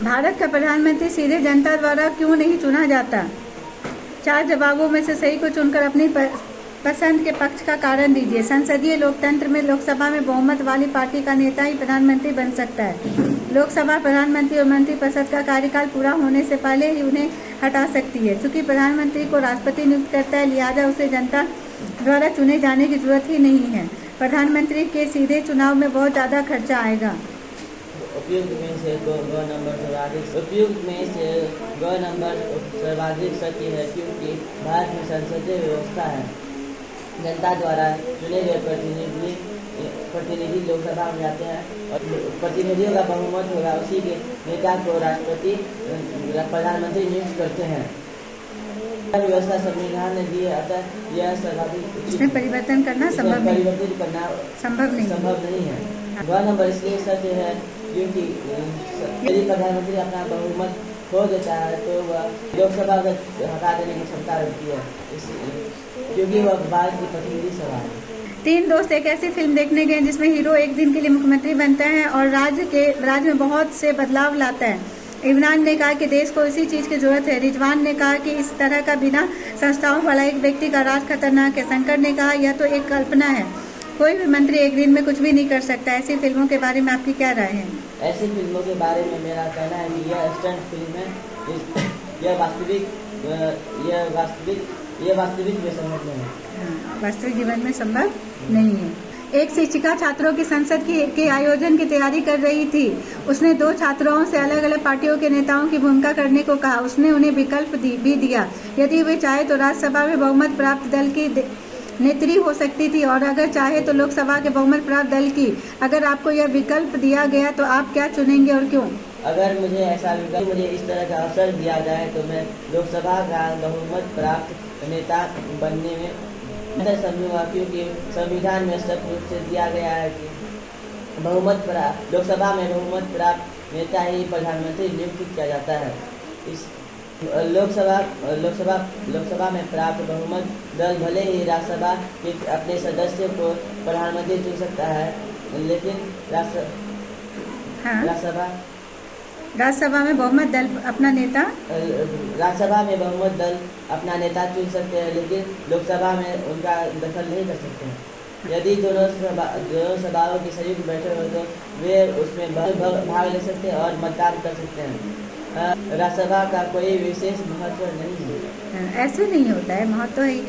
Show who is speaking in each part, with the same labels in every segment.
Speaker 1: भारत का प्रधानमंत्री सीधे जनता द्वारा क्यों नहीं चुना जाता? 4 जवाबों में से सही को चुनकर अपनी पसंद के पक्ष का कारण दीजिए। संसदीय लोकतंत्र में लोकसभा में बहुमत वाली पार्टी का नेता ही प्रधानमंत्री बन सकता है। लोकसभा प्रधानमंत्री और मंत्रिपरिषद का कार्यकाल पूरा होने से पहले ही उन्हें हटा सकती है। चूंकि प्रधानमंत्री को राष्ट्रपति नियुक्त करता है, लिहाजा उसे जनता द्वारा चुने जाने की जरूरत ही नहीं है। प्रधानमंत्री के सीधे चुनाव में बहुत ज़्यादा खर्चा आएगा।
Speaker 2: उपयुक्त में से गौ नंबर सर्वाधिक सही है, क्योंकि भारत में संसदीय व्यवस्था है। जनता द्वारा चुने गए प्रतिनिधि लोकसभा में जाते हैं और प्रतिनिधियों का बहुमत होगा, उसी के नेता को राष्ट्रपति प्रधानमंत्री नियुक्त करते हैं। व्यवस्था संविधान ने दी है, अतः यह सर्वाधिक
Speaker 1: इसमें परिवर्तन करना संभव
Speaker 2: नहीं है। वह नंबर इसलिए सत्य है क्योंकि यदि प्रधानमंत्री अपना बहुमत खो देता है तो वह लोकसभा को हटा देने की क्षमता रखती है, क्योंकि वह भारत की प्रतिनिधि सभा है।
Speaker 1: 3 दोस्त एक ऐसी फिल्म देखने गए जिसमें हीरो एक दिन के लिए मुख्यमंत्री बनता है और राज्य में बहुत से बदलाव लाता है। इमरान ने कहा कि देश को इसी चीज की जरूरत है। रिजवान ने कहा कि इस तरह का बिना संस्थाओं वाला एक व्यक्ति का राज खतरनाक है। शंकर ने कहा यह तो एक कल्पना है, कोई भी मंत्री एक दिन में कुछ भी नहीं कर सकता। ऐसी फिल्मों के बारे में आपकी क्या राय है?
Speaker 2: ऐसी फिल्मों के बारे में मेरा कहना है कि यह स्टंट फिल्म है, यह वास्तविक में संभव नहीं है।
Speaker 1: वास्तविक जीवन में संभव नहीं है। एक शिक्षिका छात्रों की संसद के आयोजन की तैयारी कर रही थी। उसने 2 छात्राओं से अलग अलग पार्टियों के नेताओं की भूमिका करने को कहा। उसने उन्हें विकल्प भी दिया। यदि वे चाहे तो राज्यसभा में बहुमत प्राप्त दल की नेत्री हो सकती थी और अगर चाहे तो लोकसभा के बहुमत प्राप्त दल की। अगर आपको यह विकल्प दिया गया तो आप क्या चुनेंगे और क्यों?
Speaker 2: अगर मुझे इस तरह का अवसर दिया जाए तो मैं लोकसभा का बहुमत प्राप्त नेता बनने में समझूंगा, क्योंकि संविधान में स्पष्ट रूप से दिया गया है कि लोकसभा में बहुमत प्राप्त नेता ही प्रधानमंत्री नियुक्त किया जाता है। इस लोकसभा में प्राप्त बहुमत दल भले ही राज्यसभा के अपने सदस्य को प्रधानमंत्री चुन सकता है, लेकिन
Speaker 1: राज्यसभा में बहुमत दल अपना नेता
Speaker 2: चुन सकते हैं, लेकिन लोकसभा में उनका दखल नहीं कर सकते हैं। यदि दोनों सभाओं की संयुक्त बैठक हो तो वे उसमें भाग ले सकते हैं और मतदान कर सकते हैं। राज्यसभा का कोई विशेष महत्व नहीं है।
Speaker 1: ऐसे नहीं होता है, महत्व ही।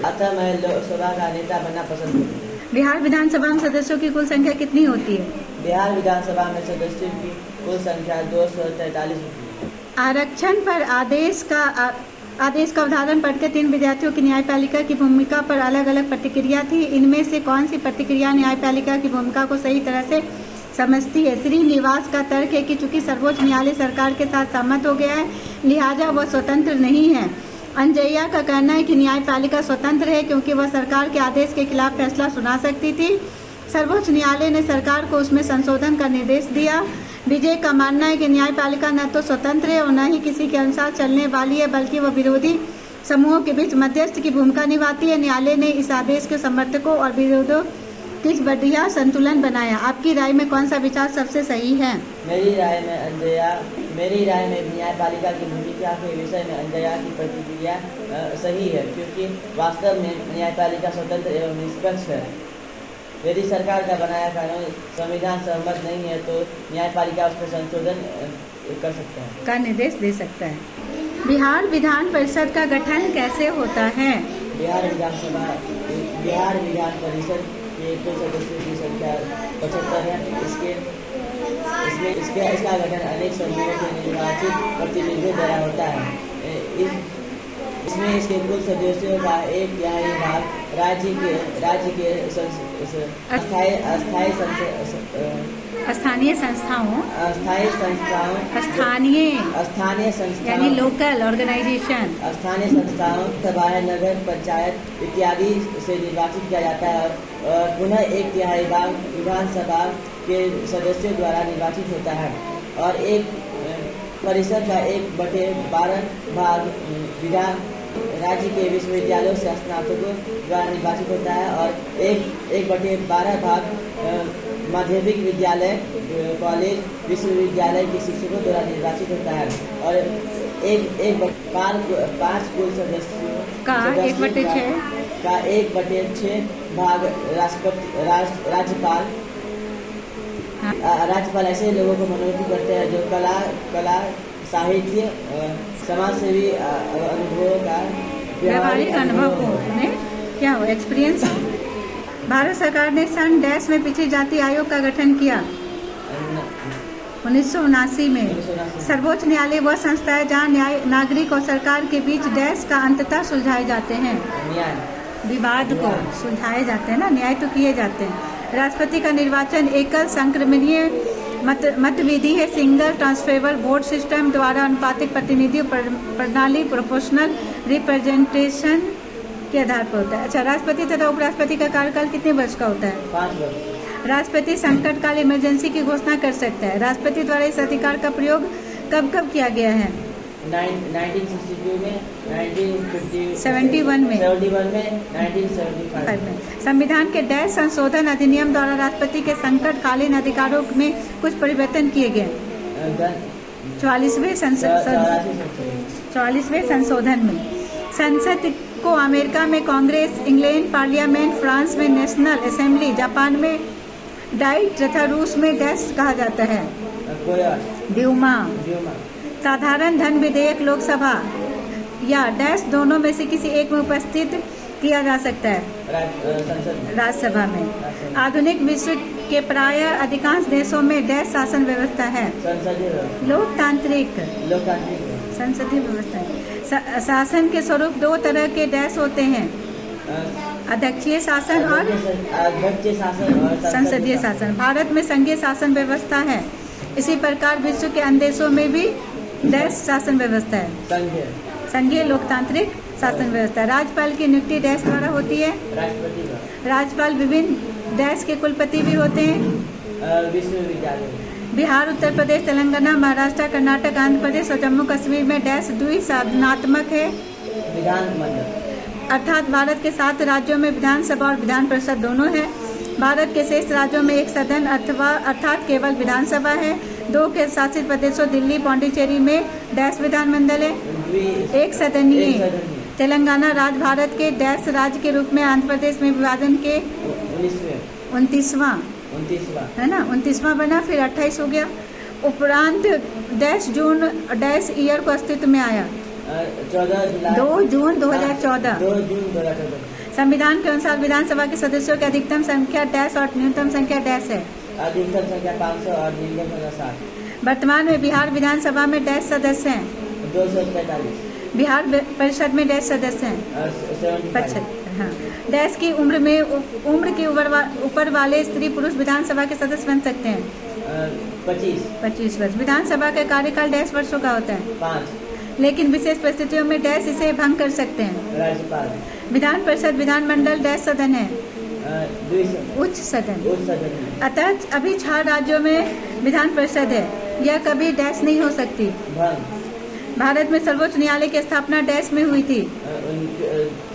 Speaker 2: अतः मैं लोकसभा का नेता बनना पसंद करूँगा।
Speaker 1: बिहार विधानसभा में सदस्यों की कुल संख्या कितनी होती है?
Speaker 2: बिहार विधानसभा में सदस्यों की कुल संख्या 243 होती है।
Speaker 1: आरक्षण पर आदेश का उदाहरण पढ़कर 3 विद्यार्थियों की न्यायपालिका की भूमिका पर अलग अलग प्रतिक्रिया थी। इनमें से कौन सी प्रतिक्रिया न्यायपालिका की भूमिका को सही तरह से समझती है? श्रीनिवास का तर्क है कि चूंकि सर्वोच्च न्यायालय सरकार के साथ सहमत हो गया है, लिहाजा वह स्वतंत्र नहीं है। अंजैया का कहना है कि न्यायपालिका स्वतंत्र है क्योंकि वह सरकार के आदेश के खिलाफ फैसला सुना सकती थी। सर्वोच्च न्यायालय ने सरकार को उसमें संशोधन का निर्देश दिया। विजय का मानना है कि न्यायपालिका न तो स्वतंत्र है और न ही किसी के अनुसार चलने वाली है, बल्कि वह विरोधी समूहों के बीच मध्यस्थ की भूमिका निभाती है। न्यायालय ने इस आदेश के समर्थकों और विरोधों किस बढ़िया संतुलन बनाया। आपकी राय में कौन सा विचार सबसे सही है?
Speaker 2: मेरी राय में न्यायपालिका की भूमिका के विषय में अंजया की प्रतिक्रिया सही है, क्योंकि वास्तव में न्यायपालिका स्वतंत्र एवं निष्पक्ष है। यदि सरकार का बनाया कानून संविधान सम्मत नहीं है तो न्यायपालिका उस पर संशोधन कर सकता है,
Speaker 1: का निर्देश दे सकता है। बिहार विधान परिषद का गठन कैसे होता है?
Speaker 2: बिहार विधान परिषद के कुल सदस्यों की संख्या 75 है। इसका गठन अनेक समूहों के निर्वाचित प्रतिनिधियों द्वारा होता है। इसमें इसके कुल सदस्यों का 1/3 भाग राज्य के
Speaker 1: स्थानीय संस्थाओं यानी लोकल ऑर्गेनाइजेशन,
Speaker 2: स्थानीय संस्थाओं, सभाएं, नगर पंचायत इत्यादि से निर्वाचित किया जाता है और पुनः 1/3 भाग विधानसभा के सदस्यों द्वारा निर्वाचित होता है और एक परिषद का 1/12 भाग राज्य के विश्वविद्यालयों से स्नातकों द्वारा निर्वाचित होता है और एक बटे 12 भाग माध्यमिक विद्यालय, कॉलेज, विश्वविद्यालय के शिक्षकों द्वारा निर्वाचित होता है और पाँच कुल सदस्यों
Speaker 1: का 1/6
Speaker 2: का 1/6 भाग राज्यपाल ऐसे लोगों को मनोनीत करते हैं जो कला, साहित्य, समाज सेवी अनुभवों का
Speaker 1: व्यवहारिक अनुभव को क्या हो एक्सपीरियंस। भारत सरकार ने सन डैश में पिछड़ी जाति आयोग का गठन किया 1979 में। सर्वोच्च न्यायालय वह संस्था है जहाँ नागरिक और सरकार के बीच डैश का अंततः सुलझाए जाते हैं, विवाद को सुलझाए जाते हैं ना, न्याय तो किए जाते हैं। राष्ट्रपति का निर्वाचन एकल संक्रमणीय मत विधि है, सिंगल ट्रांसफरेबल वोट सिस्टम द्वारा अनुपातिक प्रतिनिधि प्रणाली, प्रोपोर्शनल रिप्रेजेंटेशन के आधार पर होता है। अच्छा, राष्ट्रपति तथा उपराष्ट्रपति का कार्यकाल कितने वर्ष का होता है?
Speaker 2: 5 वर्ष।
Speaker 1: राष्ट्रपति संकटकाल इमरजेंसी की घोषणा कर सकता है। राष्ट्रपति द्वारा इस अधिकार का प्रयोग कब कब किया गया है?
Speaker 2: 1962 में,
Speaker 1: 71 में,
Speaker 2: 1975
Speaker 1: में। संविधान के डैश संशोधन अधिनियम द्वारा राष्ट्रपति के संकटकालीन अधिकारों में कुछ परिवर्तन किए गए। 44वें संशोधन में संसद को अमेरिका में कांग्रेस, इंग्लैंड पार्लियामेंट, फ्रांस में नेशनल असेंबली, जापान में डाइट तथा रूस में डैश कहा जाता है, ड्यूमा। साधारण धन विधेयक लोकसभा या डैश दोनों में से किसी एक में उपस्थित किया जा सकता है, राज्यसभा में। आधुनिक विश्व के प्राय अधिकांश देशों में डैश शासन व्यवस्था है, लोकतांत्रिक संसदीय व्यवस्था। शासन के स्वरूप 2 तरह के डैश होते हैं, अध्यक्षीय शासन और संसदीय शासन। भारत में संघीय शासन व्यवस्था है, इसी प्रकार विश्व के अन्य देशों में भी डैश शासन व्यवस्था है, संघीय लोकतांत्रिक शासन व्यवस्था। राज्यपाल की नियुक्ति डैश द्वारा होती है, राज्यपाल विभिन्न डैश के कुलपति भी होते हैं,
Speaker 2: विश्वविद्यालय।
Speaker 1: बिहार, उत्तर प्रदेश, तेलंगाना, महाराष्ट्र, कर्नाटक, आंध्र प्रदेश और जम्मू कश्मीर में डैश द्विसाधनात्मक है,
Speaker 2: विधानमंडल,
Speaker 1: अर्थात भारत के 7 राज्यों में विधानसभा और विधान परिषद दोनों है। भारत के शेष राज्यों में एक सदन अर्थात केवल विधानसभा है। 2 के शासित प्रदेशों दिल्ली, पौंडीचेरी में डैश विधानमंडल है, एक सदनीय। तेलंगाना राज्य भारत के डैश राज्य के रूप में आंध्र प्रदेश में विभाजन के 29वां है ना, 29वां बना, फिर 28 हो गया। उपरांत डैश जून डैश ईयर को अस्तित्व में आया, 2 जून 2014। संविधान के अनुसार विधानसभा के सदस्यों की अधिकतम संख्या डैश और न्यूनतम संख्या डैश है,
Speaker 2: अधिकतम संख्या 500 और न्यूनतम संख्या 60।
Speaker 1: वर्तमान में बिहार विधानसभा में डैश सदस्य हैं,
Speaker 2: 245।
Speaker 1: बिहार परिषद में डैश सदस्य हैं, 75। हाँ, डैश की उम्र की ऊपर वाले स्त्री पुरुष विधानसभा के सदस्य बन सकते हैं, 25 वर्ष। विधानसभा का कार्यकाल डैश वर्षों का होता है,
Speaker 2: 5।
Speaker 1: लेकिन विशेष परिस्थितियों में डैश इसे भंग कर सकते हैं।
Speaker 2: राज्यपाल।
Speaker 1: विधान परिषद विधानमंडल डैश सदन है, उच्च सदन। अतः अभी 6 राज्यों में विधान परिषद है, यह कभी डैश नहीं हो सकती। भारत में सर्वोच्च न्यायालय की स्थापना डैश में हुई थी,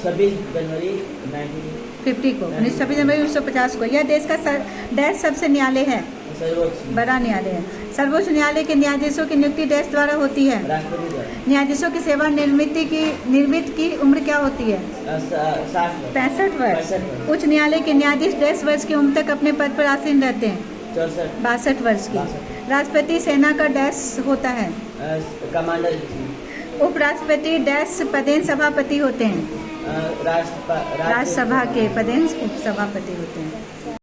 Speaker 2: 26 जनवरी 1950
Speaker 1: को, 26 जनवरी 1950 को। यह देश का डैश सबसे न्यायालय है, बड़ा न्यायालय है। सर्वोच्च न्यायालय के न्यायाधीशों की नियुक्ति डैश द्वारा होती है। न्यायाधीशों की सेवा निवृत्ति की उम्र क्या होती है? 65 वर्ष। उच्च न्यायालय के न्यायाधीश डैश वर्ष की उम्र तक अपने पद पर आसीन रहते हैं, 62 वर्ष की। राष्ट्रपति सेना का डैश होता है,
Speaker 2: कमांडर।
Speaker 1: उपराष्ट्रपति डैश पदेन सभापति होते हैं, राज्यसभा के पदेन उपसभापति होते हैं।